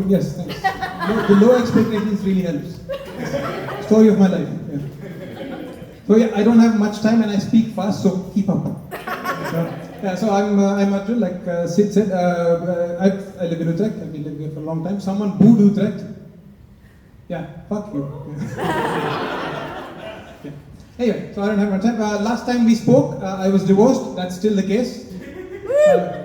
Yes, thanks. The low expectations really helps. Story of my life. Yeah. So yeah, I don't have much time and I speak fast, so keep up. So I'm Arjun, like Sid said. I live in Utrecht. I've been living here for a long time. Someone booed Utrecht. Yeah, fuck you. Yeah. Anyway, so I don't have much time. Last time we spoke, I was divorced. That's still the case.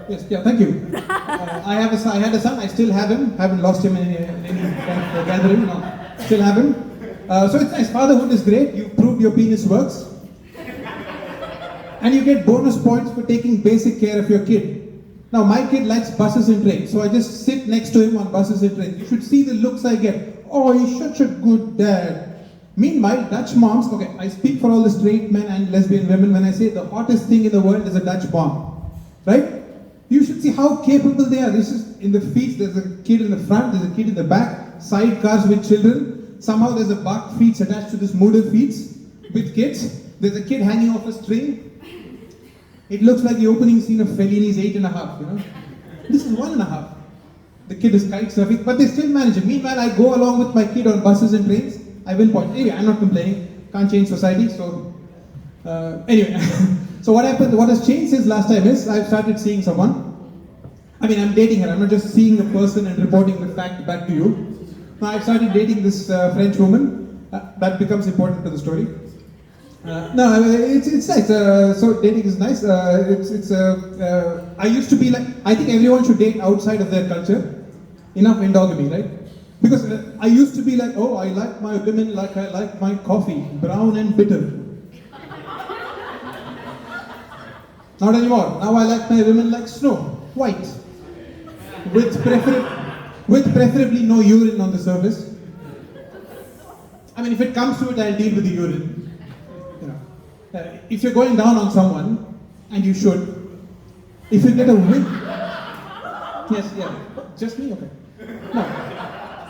Yes, yeah, thank you. I had a son. I still have him. Haven't lost him in any kind of gathering. No, still have him. So it's nice. Fatherhood is great. You proved your penis works. And you get bonus points for taking basic care of your kid. Now, my kid likes buses and trains, so I just sit next to him on buses and trains. You should see the looks I get. Oh, he's such a good dad. Meanwhile, Dutch moms, okay, I speak for all the straight men and lesbian women when I say the hottest thing in the world is a Dutch mom. Right? You should see how capable they are. This is in the feet, there's a kid in the front, there's a kid in the back, sidecars with children. Somehow there's a bark feet attached to this motor feet with kids. There's a kid hanging off a string. It looks like the opening scene of Fellini's 8.5, you know. This is 1.5. The kid is kite surfing, but they still manage it. Meanwhile, I go along with my kid on buses and trains. I will point. Anyway, I'm not complaining. Can't change society, so... anyway, so what happened, what has changed since last time is I've started seeing someone. I mean, I'm dating her. I'm not just seeing a person and reporting the fact back to you. Now, I've started dating this French woman. That becomes important to the story. No, it's nice. So dating is nice. I used to be like, I think everyone should date outside of their culture. Enough endogamy, right? Because I used to be like, oh, I like my women like I like my coffee, brown and bitter. Not anymore. Now I like my women like snow, white, with preferably no urine on the surface. I mean, if it comes to it, I'll deal with the urine. If you're going down on someone, and you should, if you get a whiff, yes, yeah, just me, okay. No,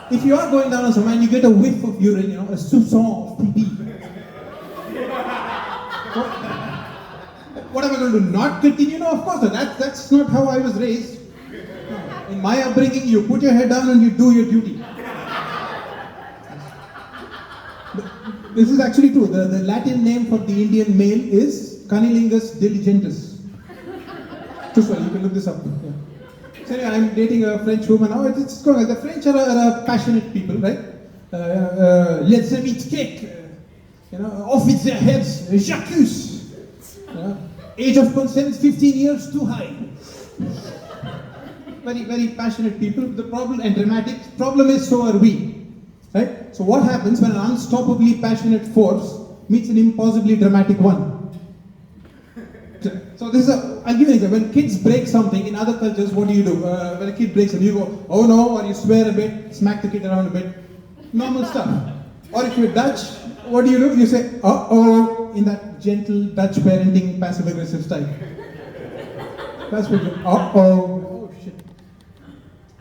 if you are going down on someone and you get a whiff of urine, you know, a soupçon of pee-pee, what am I going to do? Not continue? No, of course not. That's not how I was raised. In my upbringing, you put your head down and you do your duty. This is actually true. The Latin name for the Indian male is Cunnilingus diligentus. Too sorry, you can look this up. Yeah. So anyway, I'm dating a French woman now. It's going. The French are passionate people, right? Let's them eat cake. Off with their heads. J'accuse. Age of consent 15 years too high. Very, very passionate people. The problem and dramatic. Problem is so are we. Right? So what happens when an unstoppably passionate force meets an impossibly dramatic one? So this is I'll give you an example. When kids break something in other cultures, what do? When a kid breaks something, you go, oh no, or you swear a bit, smack the kid around a bit. Normal stuff. Or if you're Dutch, what do? You say, uh-oh, in that gentle Dutch parenting, passive-aggressive style. That's what you do. Uh-oh. Oh shit.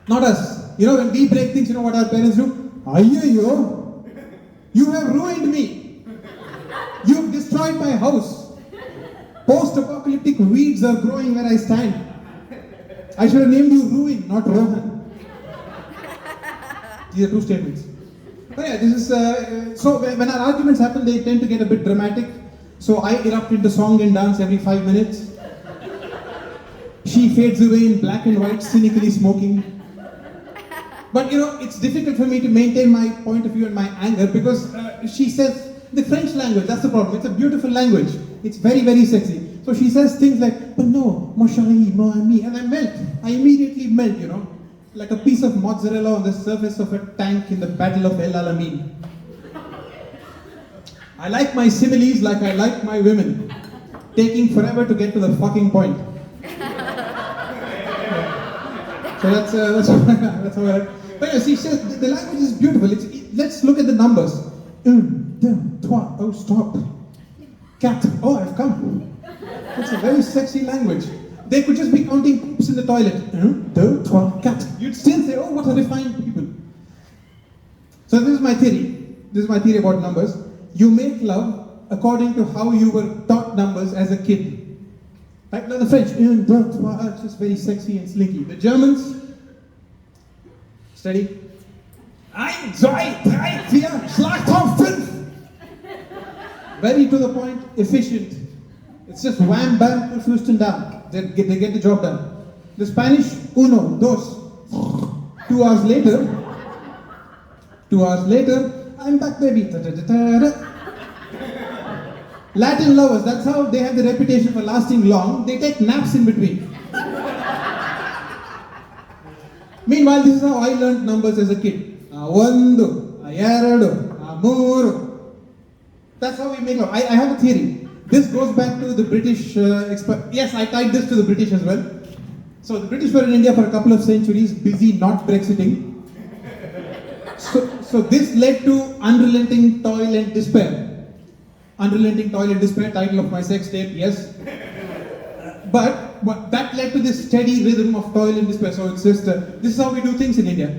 Not us. When we break things, you know what our parents do? Ayyo, you have ruined me. You've destroyed my house. Post-apocalyptic weeds are growing where I stand. I should have named you Ruin, not Rohan. These are two statements. But yeah, this is, so when our arguments happen, they tend to get a bit dramatic. So I erupt into song and dance every 5 minutes. She fades away in black and white, cynically smoking. But it's difficult for me to maintain my point of view and my anger because she says the French language, that's the problem. It's a beautiful language. It's very, very sexy. So she says things like, but no, mon chéri, mon ami, and I melt. I immediately melt, like a piece of mozzarella on the surface of a tank in the Battle of El Alamein. I like my similes like I like my women, taking forever to get to the fucking point. So that's how I like. But she says the language is beautiful. Let's look at the numbers. 1, 2, 3. Oh, stop. Cat. Oh, I've come. That's a very sexy language. They could just be counting poops in the toilet. 1, 2, 3, cat. You'd still say, oh, what a refined people. So this is my theory. This is my theory about numbers. You make love according to how you were taught numbers as a kid. Right? Now the French, 1, 2, 3, it's just very sexy and slinky. The Germans, steady. 1, 2, 3, 4, Schlagzaug 5. Very to the point, efficient. It's just wham bam, push Houston down. They get the job done. The Spanish, uno, dos. 2 hours later, I'm back, baby. Latin lovers, that's how they have the reputation for lasting long. They take naps in between. Meanwhile, this is how I learned numbers as a kid. One, eradu, amuru. That's how we make love. I have a theory. This goes back to the British. Yes, I tied this to the British as well. So the British were in India for a couple of centuries, busy not Brexiting. So this led to unrelenting toil and despair. Unrelenting toil and despair, title of my sex tape, yes. But that led to this steady rhythm of toil and despair. So it's just, this is how we do things in India.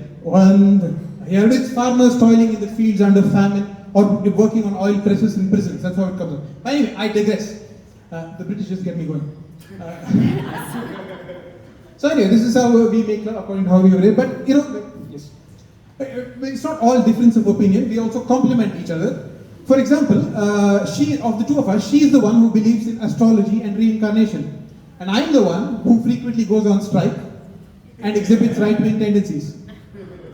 Here it's farmers toiling in the fields under famine or working on oil presses in prisons. That's how it comes up. Anyway, I digress. The British just get me going. So anyway, this is how we make love according to how we relate. But yes, it's not all difference of opinion. We also complement each other. For example, of the two of us, she is the one who believes in astrology and reincarnation. And I'm the one who frequently goes on strike and exhibits right-wing tendencies.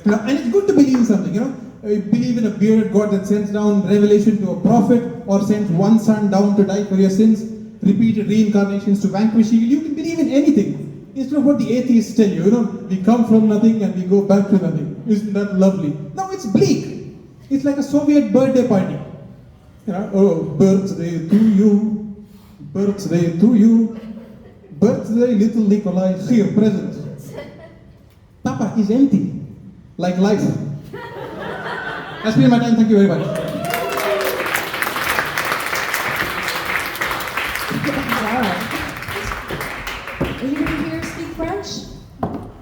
And it's good to believe in something, You believe in a bearded God that sends down revelation to a prophet or sends one son down to die for your sins, repeated reincarnations to vanquish evil. You can believe in anything. Instead of what the atheists tell you, we come from nothing and we go back to nothing. Isn't that lovely? No, it's bleak. It's like a Soviet birthday party. Oh, birthday to you, birthday to you, birthday little Nikolai, here, present. Papa is empty, like life. That's been my time, thank you very much.